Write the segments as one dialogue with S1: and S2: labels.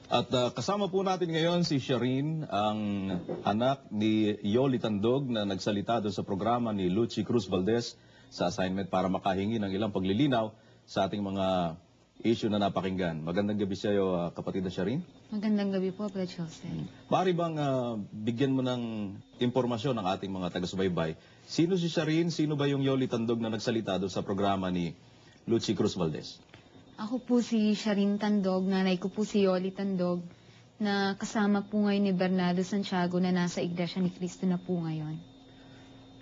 S1: At kasama po natin ngayon si Sharine, ang anak ni Yoli Tandog na nagsalita doon sa programa ni Lucy Cruz Valdez sa assignment para makahingi ng ilang paglilinaw sa ating mga issue na napakinggan. Magandang gabi sa iyo, kapatid na Sharine.
S2: Magandang gabi po, Brother Joseph.
S1: Maaari bang bigyan mo ng impormasyon ng ating mga taga-subaybay? Sino si Sharine? Sino ba yung Yoli Tandog na nagsalita doon sa programa ni Lucy Cruz Valdez?
S2: Ako po si Sharine Tandog, nanay ko po si Yoli Tandog, na kasama po ngayon ni Bernardo Santiago na nasa Iglesia ni Cristo na po ngayon.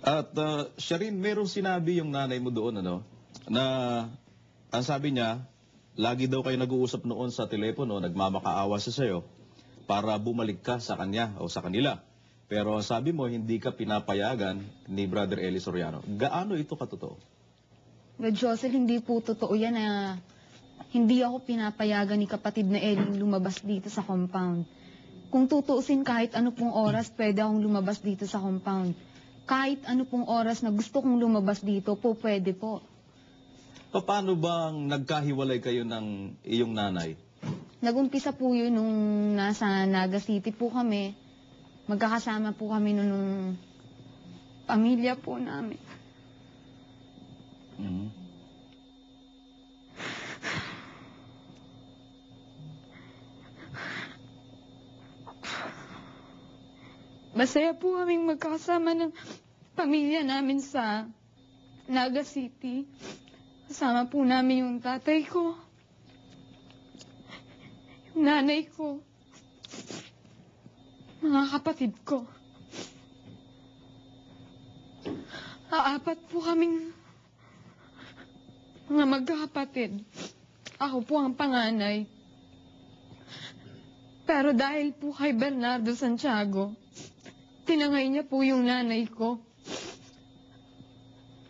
S1: At Sharine, merong sinabi yung nanay mo doon, na ang sabi niya, lagi daw kayo nag-uusap noon sa telepono, nagmamakaawa siya sa'yo para bumalik ka sa kanya o sa kanila. Pero sabi mo, hindi ka pinapayagan ni Brother Eli Soriano. Gaano ito katotoo?
S2: Brother Joseph, hindi po totoo yan na hindi ako pinapayagan ni kapatid na Eli lumabas dito sa compound. Kung tutuusin kahit ano pong oras, pwede akong lumabas dito sa compound. Kahit ano pong oras na gusto kong lumabas dito po, pwede po.
S1: Paano bang nagkahiwalay kayo ng iyong nanay?
S2: Nag-umpisa po yun nung nasa Naga City po kami. Magkakasama po kami nung pamilya po namin. Masaya po kaming magkakasama ng pamilya namin sa Naga City. Kasama po namin yung tatay ko, yung nanay ko, mga kapatid ko. Apat po kaming mga magkakapatid. Ako po ang panganay. Pero dahil po kay Bernardo Santiago, tinangay niya po yung nanay ko.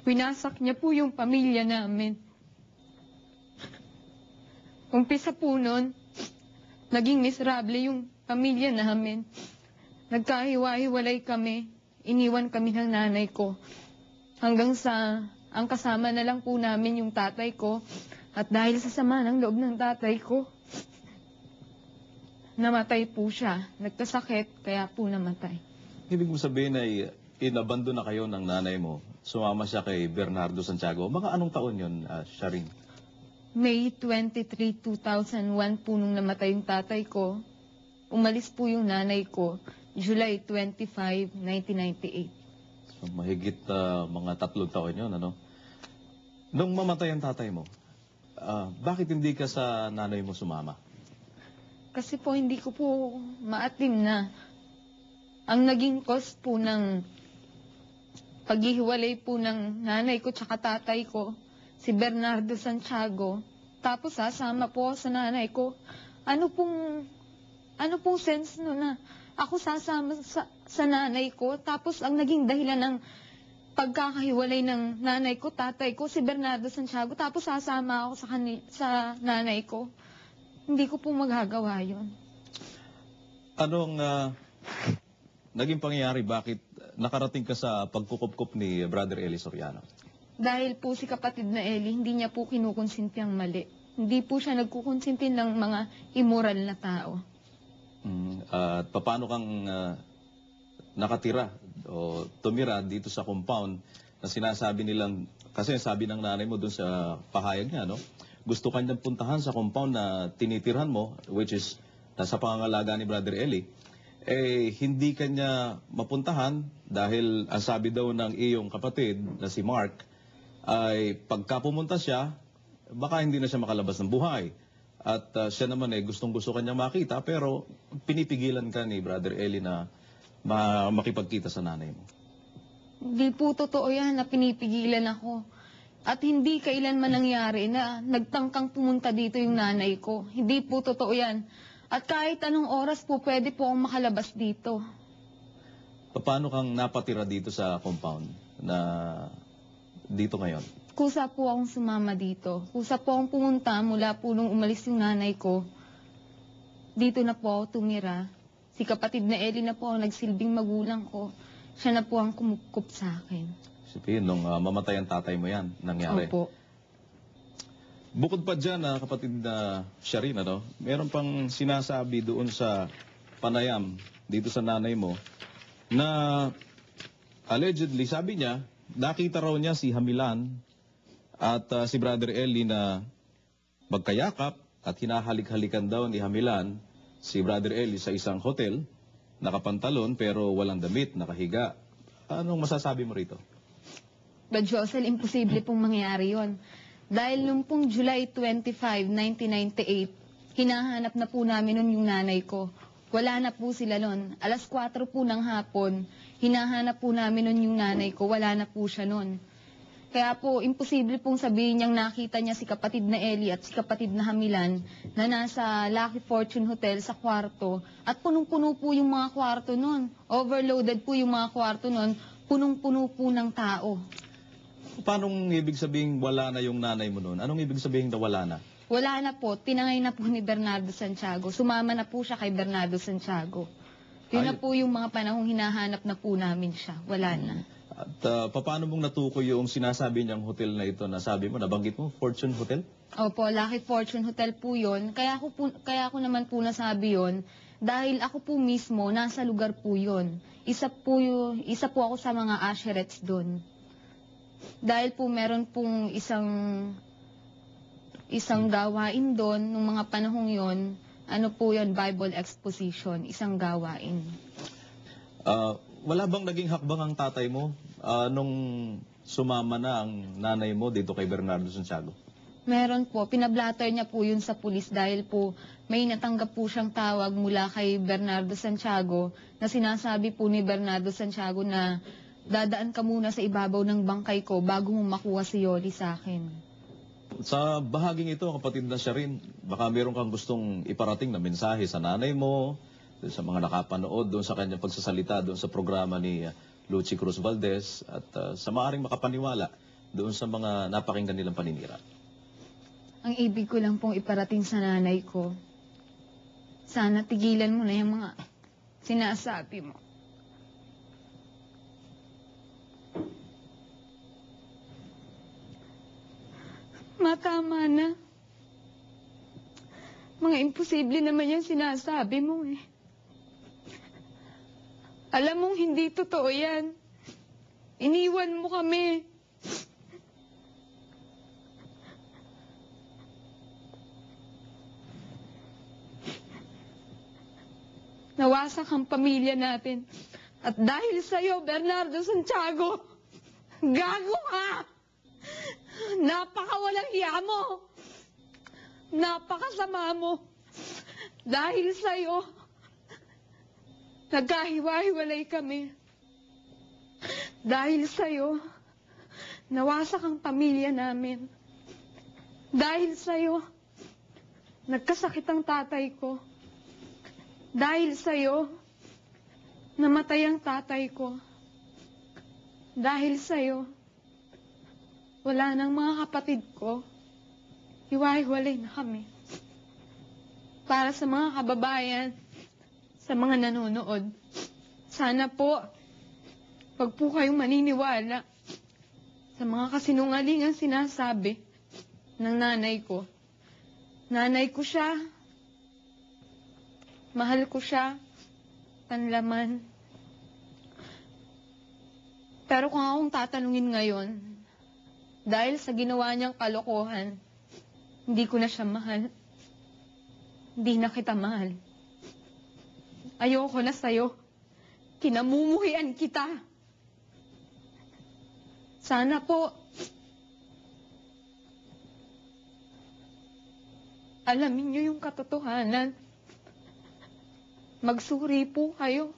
S2: Winasak niya po yung pamilya namin. Umpisa po nun, naging miserable yung pamilya namin. Nagkahiwa-hiwalay kami. Iniwan kami ng nanay ko. Hanggang sa, ang kasama na lang po namin yung tatay ko. At dahil sa sama ng loob ng tatay ko, namatay po siya. Nagkasakit, kaya po namatay.
S1: Ibig mo sabihin ay inabando na kayo ng nanay mo. Sumama siya kay Bernardo Santiago. Mga anong taon yun, Sharine?
S2: May 23, 2001 po nung namatay yung tatay ko. Umalis po yung nanay ko, July 25, 1998.
S1: So, mahigit mga 3 taon yun, Nung mamatay ang tatay mo, bakit hindi ka sa nanay mo sumama?
S2: Kasi po hindi ko po maatim na ang naging cause po ng paghihiwalay po ng nanay ko tsaka tatay ko, si Bernardo Santiago. Tapos sasama po sa nanay ko. Ano pong sense no na ako sasama sa nanay ko? Tapos ang naging dahilan ng pagkakahiwalay ng nanay ko, tatay ko, si Bernardo Santiago. Tapos sasama ako sa nanay ko. Hindi ko po magagawa yun.
S1: Anong naging pangyayari? Bakit nakarating ka sa pagkukupkup ni Brother Eli Soriano?
S2: Dahil po si kapatid na Eli, hindi niya po kinukonsinti ang mali. Hindi po siya nagkukonsinti ng mga immoral na tao.
S1: At paano kang nakatira o tumira dito sa compound na sinasabi nilang, kasi sabi ng nanay mo dun sa pahayag niya, gusto kanyang puntahan sa compound na tinitirhan mo, which is nasa pangangalaga ni Brother Eli, hindi kanya mapuntahan dahil ang sabi daw ng iyong kapatid na si Mark ay pagka pumunta siya, baka hindi na siya makalabas ng buhay. At siya naman gustong-gusto kanya makita pero pinipigilan ka ni Brother Eli na makipagkita sa nanay mo.
S2: Hindi po totoo yan na pinipigilan ako. At hindi kailanman nangyari na nagtangkang pumunta dito yung nanay ko. Hindi po totoo yan. At kahit anong oras po, pwede po akong makalabas dito.
S1: Paano kang napatira dito sa compound na dito ngayon?
S2: Kusa po akong sumama dito. Kusa po akong pumunta mula po nung umalis yung nanay ko. Dito na po ako tumira. Si kapatid na Eli na po ang nagsilbing magulang ko. Siya na po ang kumukup sa akin.
S1: Sabihin, nung mamatay ang tatay mo yan, nangyari.
S2: Opo.
S1: Bukod pa dyan, kapatid na Sharin, ano, meron pang sinasabi doon sa panayam dito sa nanay mo na allegedly, sabi niya, nakita raw niya si Hamilan at si Brother Eli na magkayakap at hinahalik-halikan daw ni Hamilan si Brother Eli sa isang hotel, nakapantalon pero walang damit, nakahiga. Anong masasabi mo rito?
S2: But Josel, imposible pong mangyari yon. Dahil nung pong July 25, 1998, hinahanap na po namin nun yung nanay ko. Wala na po sila nun. Alas 4 po ng hapon, hinahanap po namin nun yung nanay ko. Wala na po siya nun. Kaya po, imposible pong sabihin niyang nakita niya si kapatid na Eli at si kapatid na Hamilan na nasa Lucky Fortune Hotel sa kwarto. At punong-puno po yung mga kwarto nun. Overloaded po yung mga kwarto nun. Punong-puno po ng tao.
S1: Paano ibig sabihin wala na yung nanay mo noon? Anong ibig sabihin na wala na?
S2: Wala na po. Tinangay na po ni Bernardo Santiago. Sumama na po siya kay Bernardo Santiago. Yun na po yung mga panahong hinahanap na po namin siya. Wala na.
S1: At paano mong natukoy yung sinasabi niyang hotel na ito na sabi mo, nabanggit mo, Fortune Hotel?
S2: Opo, Lucky Fortune Hotel po yun. Kaya ako naman po nasabi yun dahil ako po mismo nasa lugar po yun. Isa po ako sa mga usherettes doon. Dahil po meron pong isang gawain doon nung mga panahong yon, ano po yon, Bible exposition, isang gawain.
S1: Wala bang naging hakbang ang tatay mo nung sumama na ang nanay mo dito kay Bernardo Santiago?
S2: Meron po, pinablatter niya po yun sa pulis dahil po may natanggap po siyang tawag mula kay Bernardo Santiago na sinasabi po ni Bernardo Santiago na dadaan ka muna sa ibabaw ng bangkay ko bago mo makuha si Yoli sa akin.
S1: Sa bahaging ito, kapatid na Sharin, baka meron kang gustong iparating na mensahe sa nanay mo, sa mga nakapanood doon sa kanyang pagsasalita doon sa programa ni Lucy Cruz Valdez at sa maaaring makapaniwala doon sa mga napakinggan nilang paninira.
S2: Ang ibig ko lang pong iparating sa nanay ko, sana tigilan mo na yung mga sinasabi mo. Matama na. Mga imposible naman yung sinasabi mo eh. Alam mong hindi totoo yan. Iniwan mo kami. Nawasak ang pamilya natin. At dahil sa'yo, Bernardo Santiago, gago ka! Napakawalang hiya mo! Napakasama mo! Dahil sa'yo, nagkahiwa-hiwalay kami. Dahil sa'yo, nawasak ang pamilya namin. Dahil sa'yo, nagkasakit ang tatay ko. Dahil sa'yo, namatay ang tatay ko. Dahil sa'yo, wala nang mga kapatid ko. Hiwa-hiwalay na kami. Para sa mga kababayan, sa mga nanonood, sana po, wag po kayong maniniwala sa mga kasinungalingang sinasabi ng nanay ko. Nanay ko siya. Mahal ko siya. Panlaman. Pero kung akong tatanungin ngayon, dahil sa ginawa niyang kalokohan, hindi ko na siya mahal. Hindi na kita mahal. Ayoko na sa'yo. Kinamumuhian kita. Sana po, alamin niyo yung katotohanan. Magsuri po kayo.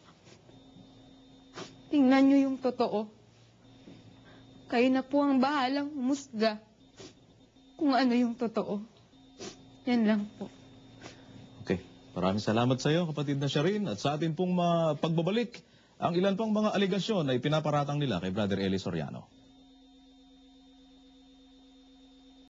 S2: Tingnan niyo yung totoo. Kayo na po ang bahalang humusga kung ano yung totoo. Yan lang po.
S1: Okay. Maraming salamat sa iyo, kapatid na Sharin. At sa atin pong pagbabalik, ang ilan pang mga aligasyon ay pinaparatang nila kay Brother Eli Soriano.